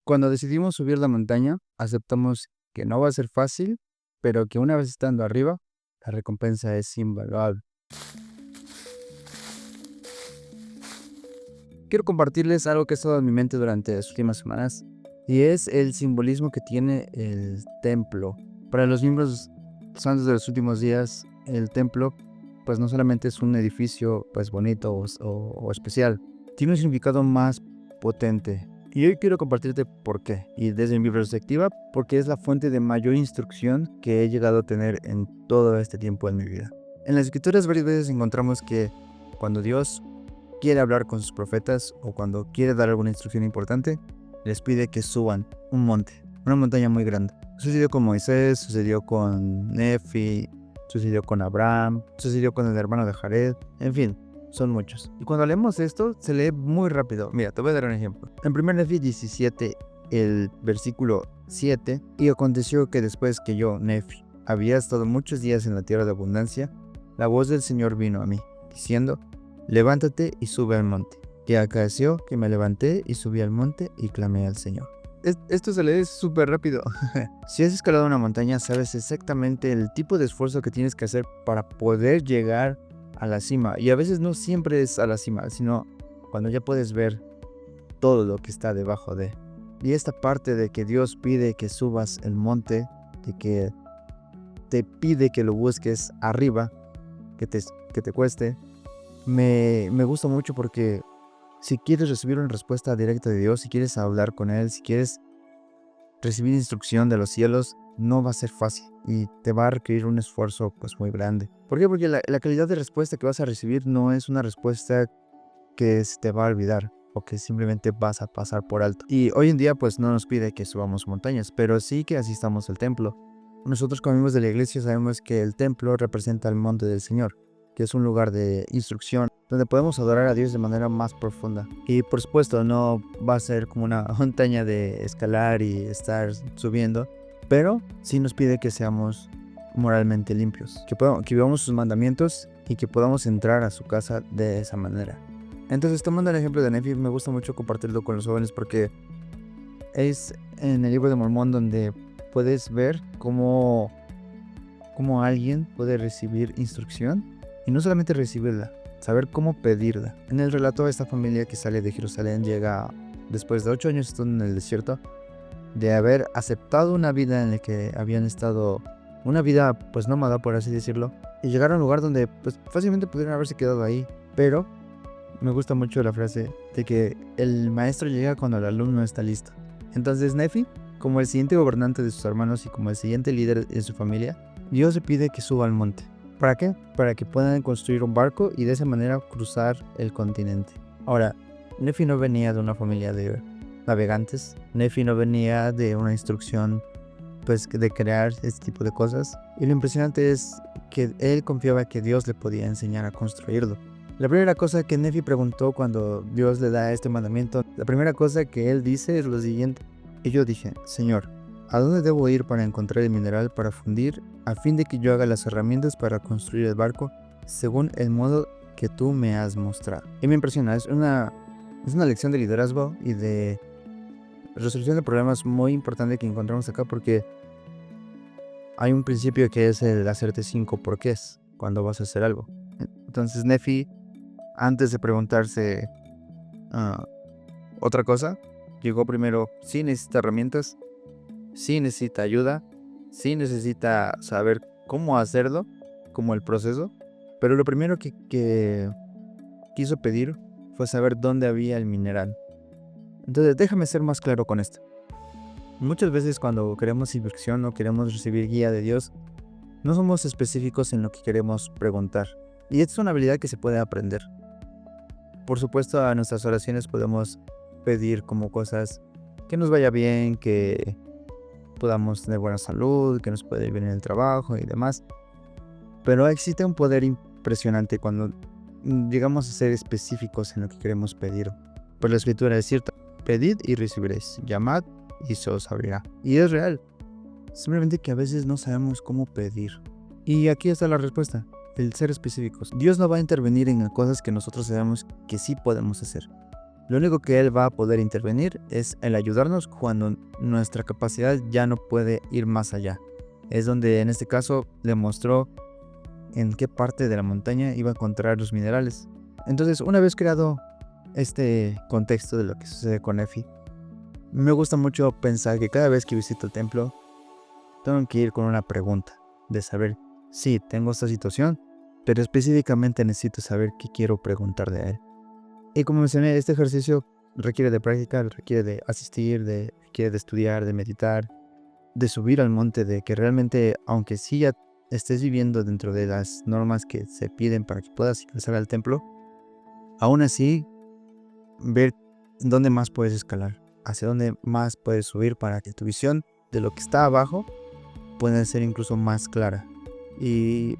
Cuando decidimos subir la montaña, aceptamos que no va a ser fácil, pero que una vez estando arriba, la recompensa es invaluable. Quiero compartirles algo que ha estado en mi mente durante las últimas semanas, y es el simbolismo que tiene el templo. Para los miembros santos de los últimos días, el templo pues no solamente es un edificio pues bonito o especial, tiene un significado más potente. Y hoy quiero compartirte por qué. Y desde mi perspectiva, porque es la fuente de mayor instrucción que he llegado a tener en todo este tiempo en mi vida. En las escrituras varias veces encontramos que cuando Dios quiere hablar con sus profetas o cuando quiere dar alguna instrucción importante, les pide que suban un monte, una montaña muy grande. Sucedió con Moisés, sucedió con Nefi, sucedió con Abraham, sucedió con el hermano de Jared, en fin, son muchos. Y cuando leemos esto, se lee muy rápido. Mira, te voy a dar un ejemplo. En 1 Nefi 17, el versículo 7, y aconteció que después que yo, Nefi, había estado muchos días en la tierra de abundancia, la voz del Señor vino a mí, diciendo: levántate y sube al monte. Y acaeció que me levanté y subí al monte y clamé al Señor. Esto se lee súper rápido. Si has escalado una montaña, sabes exactamente el tipo de esfuerzo que tienes que hacer para poder llegar a la cima. Y a veces no siempre es a la cima, sino cuando ya puedes ver todo lo que está debajo de. Y esta parte de que Dios pide que subas el monte, de que te pide que lo busques arriba, que te cueste, me gusta mucho porque si quieres recibir una respuesta directa de Dios, si quieres hablar con Él, si quieres recibir instrucción de los cielos, no va a ser fácil y te va a requerir un esfuerzo pues muy grande. ¿Por qué? Porque la calidad de respuesta que vas a recibir no es una respuesta que se te va a olvidar o que simplemente vas a pasar por alto. Y hoy en día pues no nos pide que subamos montañas, pero sí que asistamos al templo. Nosotros como miembros de la iglesia sabemos que el templo representa el monte del Señor, que es un lugar de instrucción donde podemos adorar a Dios de manera más profunda. Y por supuesto no va a ser como una montaña de escalar y estar subiendo, pero sí nos pide que seamos moralmente limpios, que vivamos sus mandamientos y que podamos entrar a su casa de esa manera. Entonces, tomando el ejemplo de Nefi, me gusta mucho compartirlo con los jóvenes porque es en el libro de Mormón donde puedes ver cómo alguien puede recibir instrucción y no solamente recibirla, saber cómo pedirla. En el relato, esta familia que sale de Jerusalén llega después de 8 años estando en el desierto, de haber aceptado una vida en la que habían estado, una vida pues nómada por así decirlo, y llegar a un lugar donde pues fácilmente pudieron haberse quedado ahí, pero me gusta mucho la frase de que el maestro llega cuando el alumno está listo. Entonces Nefi, como el siguiente gobernante de sus hermanos y como el siguiente líder de su familia, Dios le pide que suba al monte. ¿Para qué? Para que puedan construir un barco y de esa manera cruzar el continente. Ahora, Nefi no venía de una familia de navegantes. Nefi no venía de una instrucción pues de crear este tipo de cosas. Y lo impresionante es que él confiaba que Dios le podía enseñar a construirlo. La primera cosa que Nefi preguntó cuando Dios le da este mandamiento, la primera cosa que él dice es lo siguiente. Y yo dije: Señor, ¿a dónde debo ir para encontrar el mineral para fundir, a fin de que yo haga las herramientas para construir el barco, según el modo que tú me has mostrado? Y me impresiona, es una lección de liderazgo y de resolución de problemas muy importante que encontramos acá, porque hay un principio que es el hacerte 5 porqués cuando vas a hacer algo. Entonces Nefi, antes de preguntarse otra cosa, llegó primero: sí necesita herramientas, sí necesita ayuda, sí necesita saber cómo hacerlo, como el proceso, pero lo primero que quiso pedir fue saber dónde había el mineral. Entonces déjame ser más claro con esto. Muchas veces cuando queremos instrucción o queremos recibir guía de Dios, no somos específicos en lo que queremos preguntar. Y esta es una habilidad que se puede aprender. Por supuesto, a nuestras oraciones podemos pedir como cosas que nos vaya bien, que podamos tener buena salud, que nos pueda ir bien en el trabajo y demás. Pero existe un poder impresionante cuando llegamos a ser específicos en lo que queremos pedir. Pues la escritura es cierta: pedid y recibiréis, llamad y se os abrirá. Y es real. Simplemente que a veces no sabemos cómo pedir. Y aquí está la respuesta: el ser específicos. Dios no va a intervenir en cosas que nosotros sabemos que sí podemos hacer. Lo único que Él va a poder intervenir es el ayudarnos cuando nuestra capacidad ya no puede ir más allá. Es donde en este caso le mostró en qué parte de la montaña iba a encontrar los minerales. Entonces, una vez creado este contexto de lo que sucede con Efi, me gusta mucho pensar que cada vez que visito el templo, tengo que ir con una pregunta de saber, sí, tengo esta situación, pero específicamente necesito saber qué quiero preguntar de Él. Y como mencioné, este ejercicio requiere de práctica, requiere de asistir, requiere de estudiar, de meditar, de subir al monte, de que realmente, aunque sí ya estés viviendo dentro de las normas que se piden para que puedas ingresar al templo, aún así, ver dónde más puedes escalar, hacia dónde más puedes subir para que tu visión de lo que está abajo pueda ser incluso más clara. Y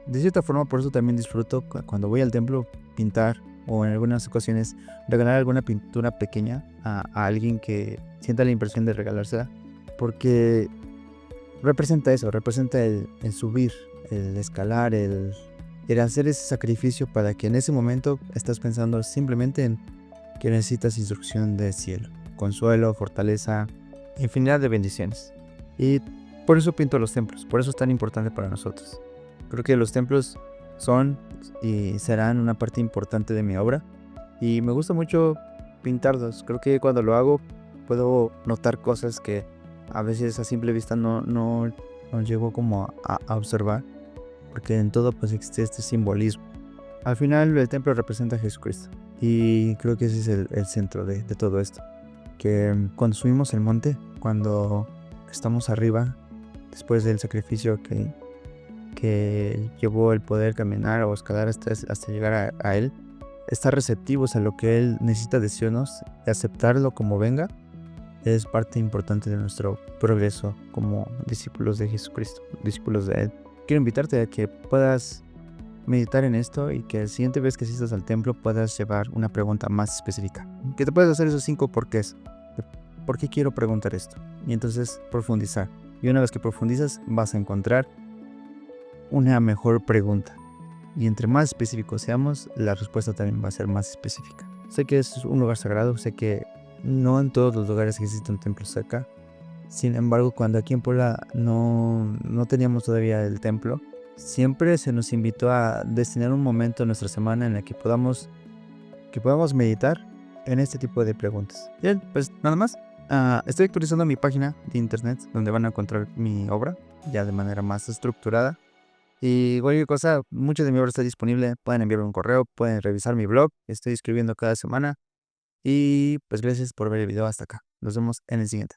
de cierta forma, por eso también disfruto cuando voy al templo pintar, o en algunas ocasiones regalar alguna pintura pequeña a alguien que sienta la impresión de regalársela, porque representa eso, representa el subir, el escalar, el hacer ese sacrificio para que en ese momento estás pensando simplemente en que necesitas instrucción del cielo, consuelo, fortaleza, infinidad de bendiciones. Y por eso pinto los templos, por eso es tan importante para nosotros. Creo que los templos son y serán una parte importante de mi obra y me gusta mucho pintarlos. Creo que cuando lo hago puedo notar cosas que a veces a simple vista no llego como a observar, porque en todo pues existe este simbolismo. Al final el templo representa a Jesucristo y creo que ese es el centro de todo esto, que cuando subimos el monte, cuando estamos arriba, después del sacrificio que llevó el poder caminar o escalar hasta llegar a Él, estar receptivos a lo que Él necesita decirnos y aceptarlo como venga, es parte importante de nuestro progreso como discípulos de Jesucristo, discípulos de Él. Quiero invitarte a que puedas meditar en esto y que la siguiente vez que asistas al templo puedas llevar una pregunta más específica. Que te puedas hacer esos 5 porqués. ¿Por qué quiero preguntar esto? Y entonces profundizar. Y una vez que profundizas vas a encontrar una mejor pregunta. Y entre más específicos seamos, la respuesta también va a ser más específica. Sé que es un lugar sagrado, sé que no en todos los lugares existe un templo cerca. Sin embargo, cuando aquí en Puebla no teníamos todavía el templo, siempre se nos invitó a destinar un momento en nuestra semana en el que podamos meditar en este tipo de preguntas. Bien, pues nada más. Estoy actualizando mi página de internet donde van a encontrar mi obra ya de manera más estructurada. Y cualquier cosa, mucho de mi obra está disponible. Pueden enviarme un correo, pueden revisar mi blog. Estoy escribiendo cada semana. Y pues gracias por ver el video hasta acá. Nos vemos en el siguiente.